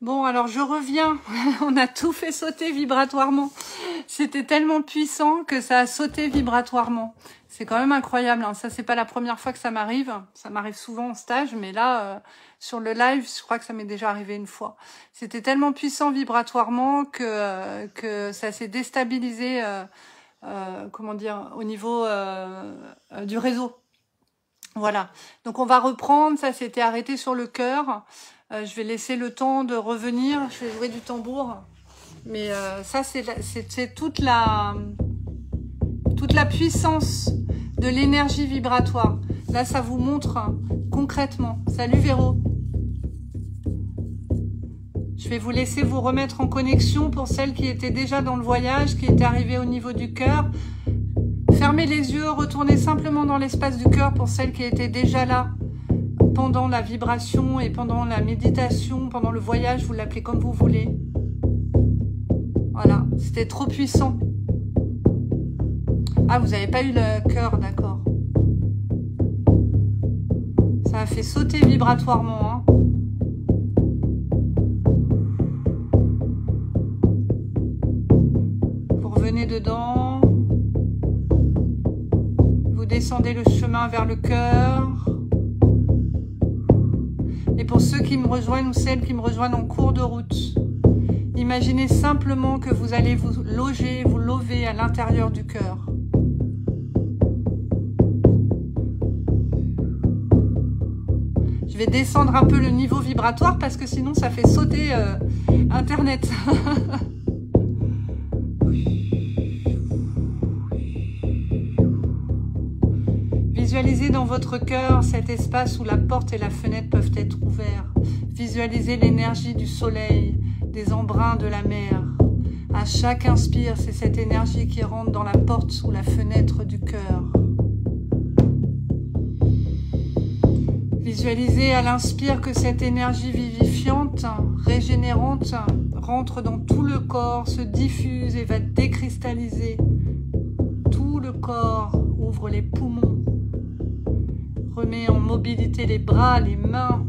Bon, alors je reviens. On a tout fait sauter vibratoirement. C'était tellement puissant que ça a sauté vibratoirement. C'est quand même incroyable, hein. Ça, c'est pas la première fois que ça m'arrive. Ça m'arrive souvent en stage, mais là, sur le live, je crois que ça m'est déjà arrivé une fois. C'était tellement puissant vibratoirement que ça s'est déstabilisé, comment dire, au niveau du réseau. Voilà. Donc on va reprendre. Ça s'était arrêté sur le cœur. Je vais laisser le temps de revenir. Je vais jouer du tambour. Mais ça, c'est toute la puissance de l'énergie vibratoire. Là, ça vous montre concrètement. Salut Véro. Je vais vous laisser vous remettre en connexion pour celles qui étaient déjà dans le voyage, qui étaient arrivées au niveau du cœur. Fermez les yeux, retournez simplement dans l'espace du cœur pour celles qui étaient déjà là pendant la vibration et pendant la méditation, pendant le voyage, vous l'appelez comme vous voulez. Voilà, c'était trop puissant. Ah, vous n'avez pas eu le cœur, d'accord. Ça a fait sauter vibratoirement, hein. Vous revenez dedans. Vous descendez le chemin vers le cœur. Et pour ceux qui me rejoignent ou celles qui me rejoignent en cours de route, imaginez simplement que vous allez vous loger, vous lever à l'intérieur du cœur. Je vais descendre un peu le niveau vibratoire parce que sinon ça fait sauter Internet. Visualisez dans votre cœur cet espace où la porte et la fenêtre peuvent être ouverts. Visualisez l'énergie du soleil, des embruns de la mer. À chaque inspire, c'est cette énergie qui rentre dans la porte ou la fenêtre du cœur. Visualisez à l'inspire que cette énergie vivifiante, régénérante, rentre dans tout le corps, se diffuse et va décristalliser. Tout le corps ouvre les poumons. Remet en mobilité les bras, les mains.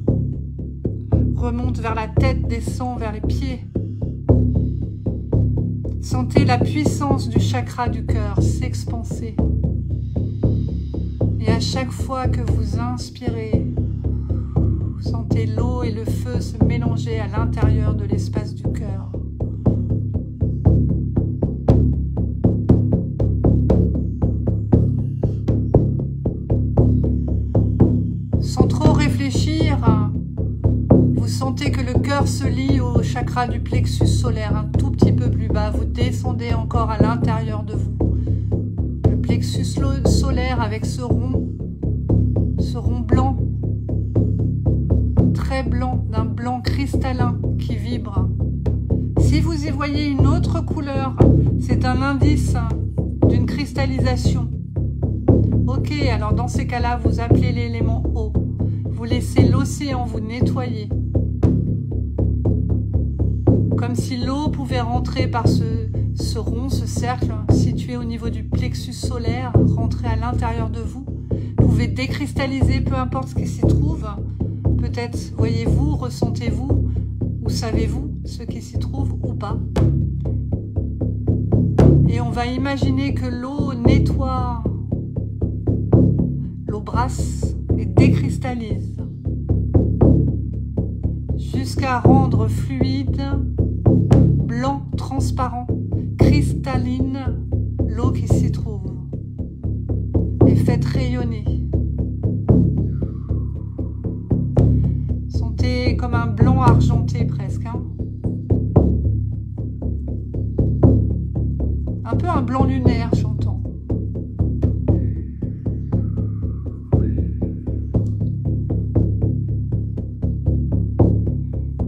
Remonte vers la tête, descend vers les pieds. Sentez la puissance du chakra du cœur s'expanser. Et à chaque fois que vous inspirez, sentez l'eau et le feu se mélanger à l'intérieur de l'espace du cœur. Sans trop réfléchir, vous sentez que le cœur se lie au chakra du plexus solaire, un tout petit peu plus bas. Vous descendez encore à l'intérieur de vous. Le plexus solaire avec ce rond blanc, très blanc, d'un blanc cristallin qui vibre. Si vous y voyez une autre couleur, c'est un indice d'une cristallisation. Ok, alors dans ces cas-là, vous appelez l'élément eau. Vous laissez l'océan vous nettoyer. Comme si l'eau pouvait rentrer par ce rond, ce cercle, situé au niveau du plexus solaire, rentrer à l'intérieur de vous. Vous pouvez décristalliser peu importe ce qui s'y trouve. Peut-être voyez-vous, ressentez-vous, ou savez-vous ce qui s'y trouve ou pas. Et on va imaginer que l'eau nettoie, l'eau brasse et décristallise, jusqu'à rendre fluide, blanc, transparent, cristalline, l'eau qui s'y trouve. Et faites rayonner. Sentez comme un blanc argenté presque, hein. Un peu un blanc lunaire, j'entends.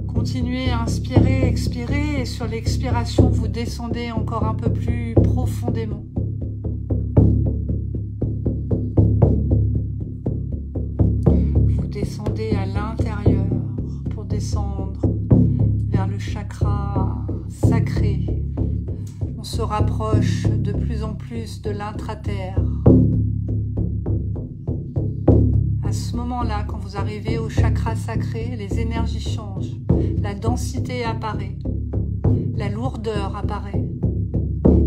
Continuez à inspirer, expirer, et sur l'expiration, vous descendez encore un peu plus profondément. Vous descendez à l'intérieur pour descendre vers le chakra sacré. On se rapproche de plus en plus de l'intraterre. À ce moment-là, quand vous arrivez au chakra sacré, les énergies changent. la densité apparaît, la lourdeur apparaît,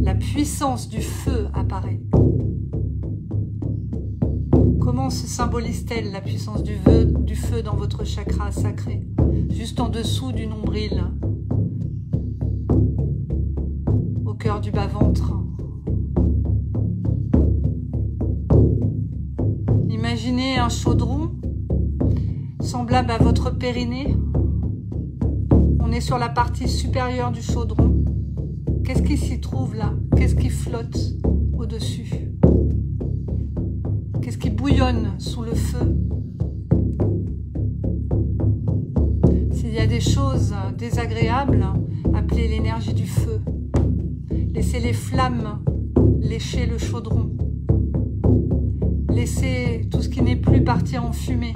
la puissance du feu apparaît. Comment se symbolise-t-elle la puissance du feu dans votre chakra sacré, juste en dessous du nombril, au cœur du bas-ventre? Imaginez un chaudron semblable à votre périnée. On est sur la partie supérieure du chaudron. Qu'est-ce qui s'y trouve là? Qu'est-ce qui flotte au-dessus? Qu'est-ce qui bouillonne sous le feu? S'il y a des choses désagréables, appelez l'énergie du feu. Laissez les flammes lécher le chaudron. Laissez tout ce qui n'est plus partir en fumée.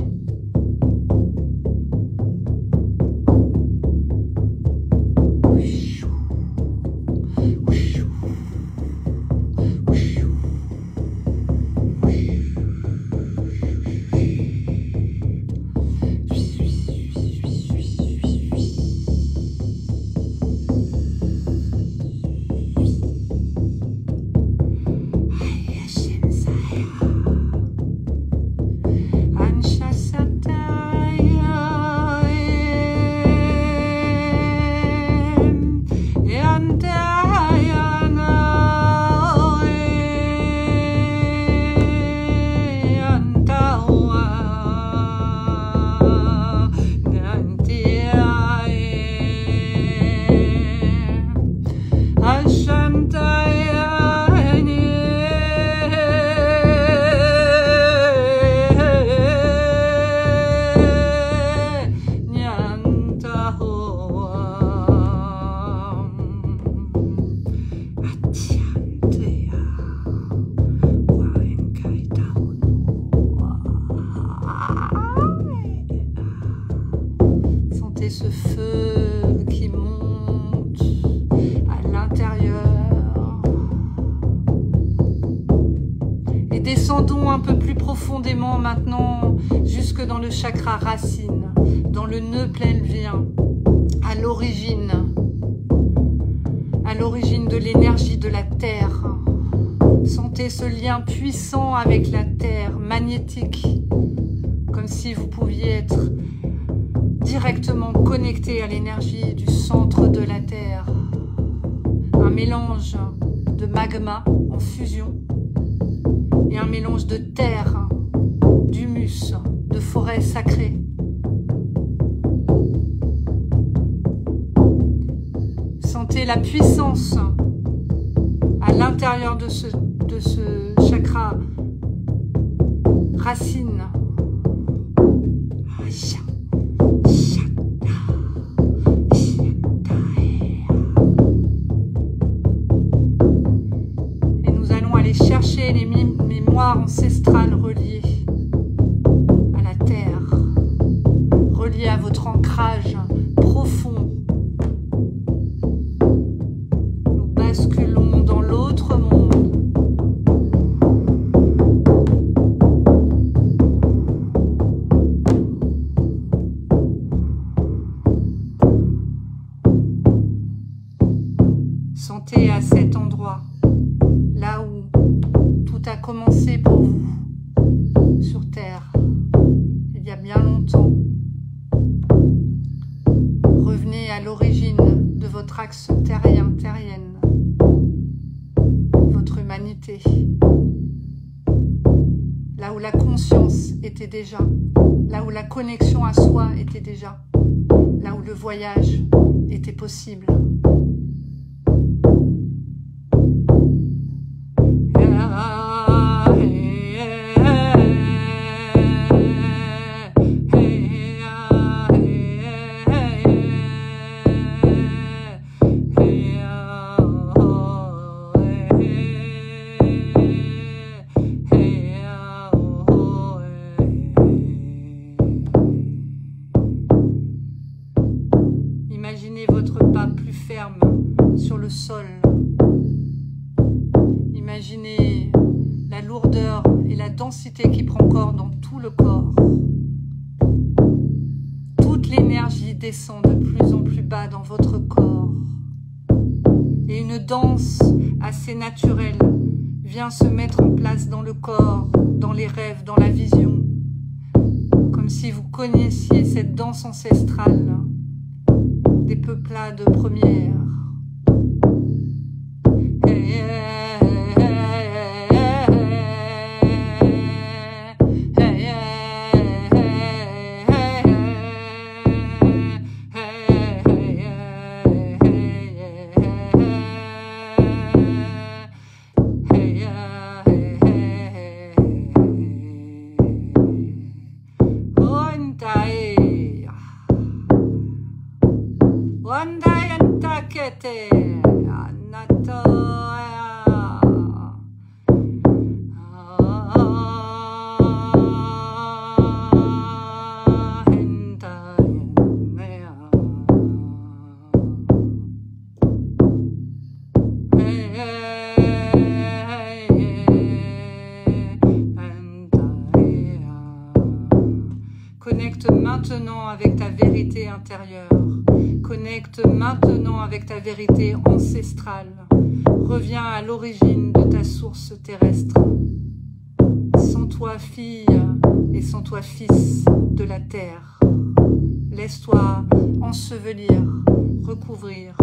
Ce feu qui monte à l'intérieur. Et descendons un peu plus profondément maintenant, jusque dans le chakra racine, dans le nœud pelvien, à l'origine de l'énergie de la terre. Sentez ce lien puissant avec la terre, magnétique, comme si vous pouviez être directement connecté à l'énergie du centre de la Terre. Un mélange de magma en fusion et un mélange de terre, d'humus, de forêt sacrée. Sentez la puissance à l'intérieur de ce chakra racine. Cherchez les mémoires ancestrales reliées à la terre, reliées à votre ancrage profond. Nous basculons dans l'autre monde. Sentez à cet endroit, là où tout a commencé pour vous sur Terre, il y a bien longtemps. Revenez à l'origine de votre axe terrienne, votre humanité, là où la conscience était déjà, là où la connexion à soi était déjà, là où le voyage était possible. Imaginez votre pas plus ferme sur le sol. Imaginez la lourdeur et la densité qui prend corps dans tout le corps. Toutes l'énergie descend de plus en plus bas dans votre corps. Et une danse assez naturelle vient se mettre en place dans le corps, dans les rêves, dans la vision. Comme si vous connaissiez cette danse ancestrale des peuplades premières. Connecte maintenant avec ta vérité intérieure. Connecte maintenant avec ta vérité ancestrale. Reviens à l'origine de ta source terrestre. Sens-toi fille et sens-toi fils de la terre. Laisse-toi ensevelir, recouvrir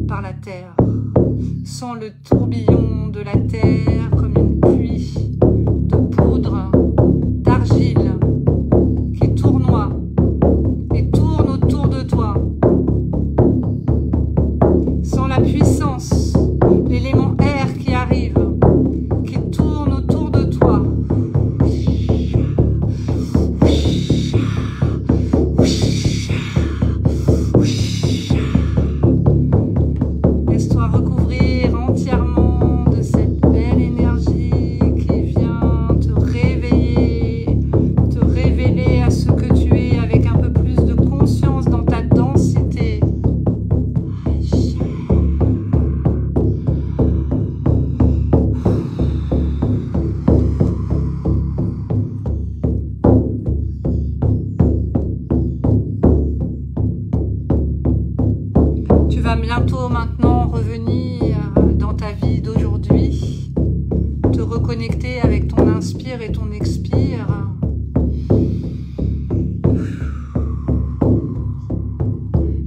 par la terre. Sens le tourbillon de la terre comme une pluie de poudre, d'argile qui tournoie et tourne autour de toi. Sens la puissance, l'élément air qui arrive, qui tourne autour de toi. Laisse-toi recouvrir entièrement de cette belle énergie qui vient te réveiller, te révéler à ce que tu es avec un peu plus de conscience dans ta densité. Tu vas bientôt maintenant revenir dans ta vie d'aujourd'hui, te reconnecter avec ton inspire et ton expire.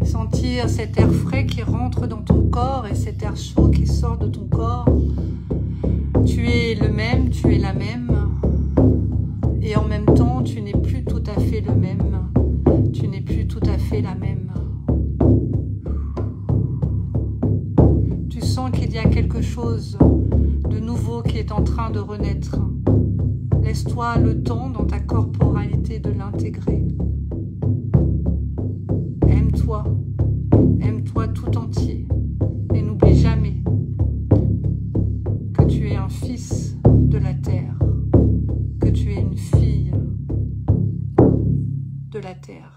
Sentir cet air frais qui rentre dans ton corps et cet air chaud qui sort de ton corps. Tu es le même, tu es la même. Et en même temps, tu n'es plus tout à fait le même. Tu n'es plus tout à fait la même. Tu sens qu'il y a quelque chose de nouveau qui est en train de renaître. Laisse-toi le temps dans ta corporalité de l'intégrer. Aime-toi. Aime-toi tout entier. Et n'oublie jamais que tu es un fils de la terre, que tu es une fille de la terre.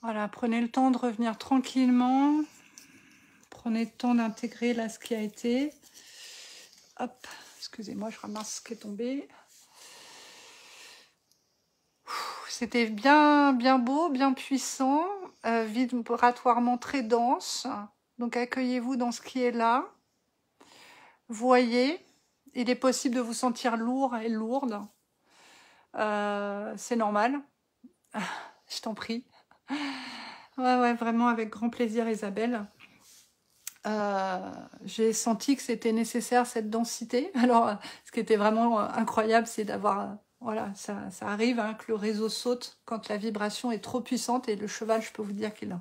Voilà, prenez le temps de revenir tranquillement. Prenez le temps d'intégrer là ce qui a été. Hop, excusez-moi, je ramasse ce qui est tombé. C'était bien beau, bien puissant, vibratoirement très dense. Donc accueillez-vous dans ce qui est là. Voyez, il est possible de vous sentir lourd et lourde. C'est normal. Je t'en prie. Ouais, vraiment avec grand plaisir, Isabelle. J'ai senti que c'était nécessaire cette densité. Alors, ce qui était vraiment incroyable, c'est d'avoir... voilà, ça arrive hein, que le réseau saute quand la vibration est trop puissante. Et le cheval, je peux vous dire qu'il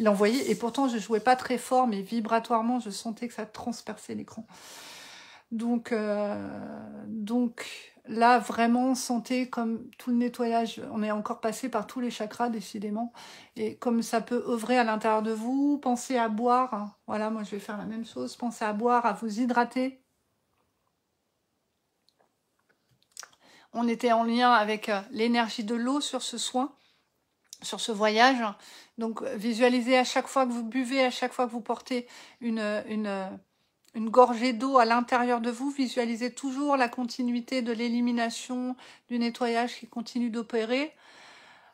envoyait. Et pourtant, je jouais pas très fort, mais vibratoirement, je sentais que ça transperçait l'écran. Donc Là, vraiment, sentez comme tout le nettoyage. On est encore passé par tous les chakras, décidément. Et comme ça peut œuvrer à l'intérieur de vous, pensez à boire. Voilà, moi, je vais faire la même chose. Pensez à boire, à vous hydrater. On était en lien avec l'énergie de l'eau sur ce soin, sur ce voyage. Donc, visualisez à chaque fois que vous buvez, à chaque fois que vous portez une gorgée d'eau à l'intérieur de vous, visualisez toujours la continuité de l'élimination, du nettoyage qui continue d'opérer.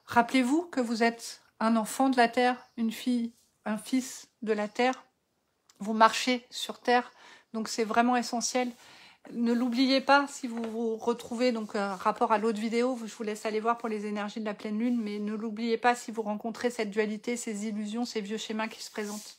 Rappelez-vous que vous êtes un enfant de la Terre, une fille, un fils de la Terre. Vous marchez sur Terre, donc c'est vraiment essentiel. Ne l'oubliez pas si vous vous retrouvez, donc rapport à l'autre vidéo, je vous laisse aller voir pour les énergies de la pleine lune, mais ne l'oubliez pas si vous rencontrez cette dualité, ces illusions, ces vieux schémas qui se présentent.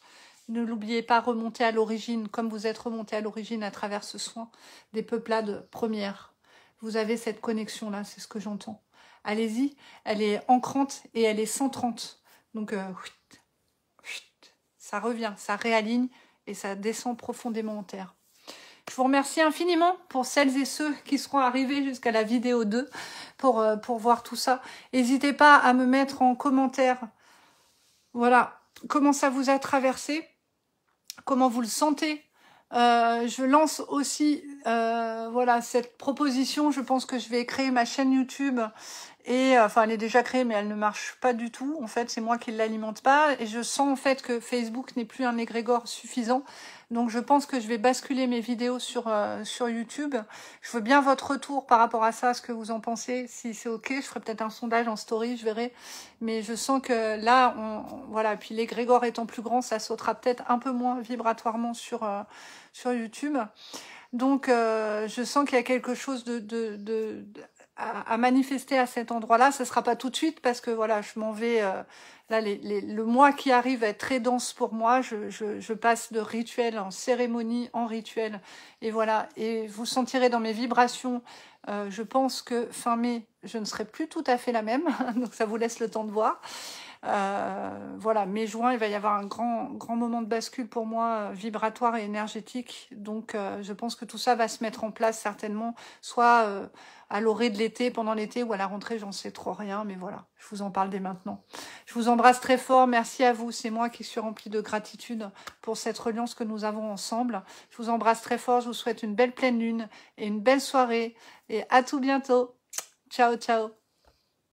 Ne l'oubliez pas, remontez à l'origine, comme vous êtes remonté à l'origine à travers ce soin des peuplades premières. Vous avez cette connexion-là, c'est ce que j'entends. Allez-y, elle est ancrante et elle est centrante. Donc, ça revient, ça réaligne et ça descend profondément en terre. Je vous remercie infiniment pour celles et ceux qui seront arrivés jusqu'à la vidéo 2 pour voir tout ça. N'hésitez pas à me mettre en commentaire, voilà, comment ça vous a traversé, comment vous le sentez. Je lance aussi voilà, cette proposition. Je pense que je vais créer ma chaîne YouTube. Et enfin, elle est déjà créée, mais elle ne marche pas du tout. En fait, c'est moi qui ne l'alimente pas. Et je sens en fait que Facebook n'est plus un égrégore suffisant. Donc, je pense que je vais basculer mes vidéos sur YouTube. Je veux bien votre retour par rapport à ça, ce que vous en pensez. Si c'est OK, je ferai peut-être un sondage en story, je verrai. Mais je sens que là, voilà. Puis l'égrégore étant plus grand, ça sautera peut-être un peu moins vibratoirement sur YouTube. Donc, je sens qu'il y a quelque chose à manifester à cet endroit-là. Ce ne sera pas tout de suite parce que voilà, je m'en vais. Là, le mois qui arrive va être très dense pour moi. Je passe de rituel en cérémonie en rituel. Et voilà. Et vous sentirez dans mes vibrations. Je pense que fin mai, je ne serai plus tout à fait la même. Donc, ça vous laisse le temps de voir. Voilà, mai-juin, il va y avoir un grand moment de bascule pour moi, vibratoire et énergétique. Donc, je pense que tout ça va se mettre en place certainement, soit à l'orée de l'été, pendant l'été, ou à la rentrée, j'en sais trop rien. Mais voilà, je vous en parle dès maintenant. Je vous embrasse très fort. Merci à vous. C'est moi qui suis remplie de gratitude pour cette reliance que nous avons ensemble. Je vous embrasse très fort. Je vous souhaite une belle pleine lune et une belle soirée. Et à tout bientôt. Ciao, ciao.